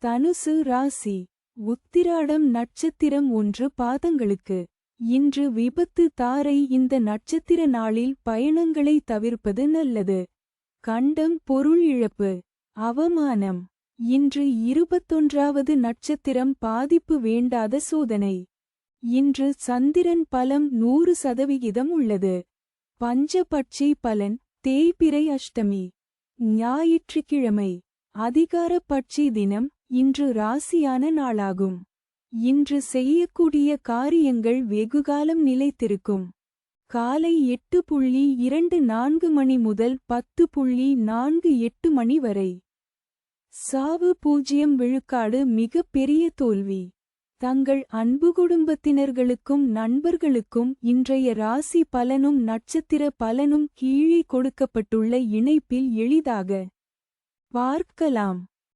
தனுசு ராசி. உத்திராடம் நட்சத்திரம் 1 பாதங்களுக்கு. இன்று விபத்து தாரை. இந்த நட்சத்திர நாளில் பயணங்களை தவிர்ப்பது நல்லது. கண்டம் பொருள் இழப்பு. அவமானம். இன்று 21வது நட்சத்திரம் பாதிப்பு வேண்டாத சோதனை. இன்று சந்திரன் பலம் 100% உள்ளது. பஞ்சபட்சி பலன். தேய்பிறை அஷ்டமி. ஞாயிற்றுக்கிழமை. அதிகார பட்சி தினம். இன்று ராசியான நாளாகும். இன்று செய்யக்கூடிய காரியங்கள் வெகுகாலம் நிலைத்திருக்கும். காலை 8:24 மணி முதல் 10:48 மணி வரை. சாவு 0 விழுக்காடு. மிக பெரிய தோல்வி. தங்கள் அன்பு குடும்பத்தினர்களுக்கும் நண்பர்களுக்கும் இன்றைய ராசி பலனும் நட்சத்திர பலனும் கீழே கொடுக்கப்பட்டுள்ள இணைப்பில் எளிதாக பார்க்கலாம்.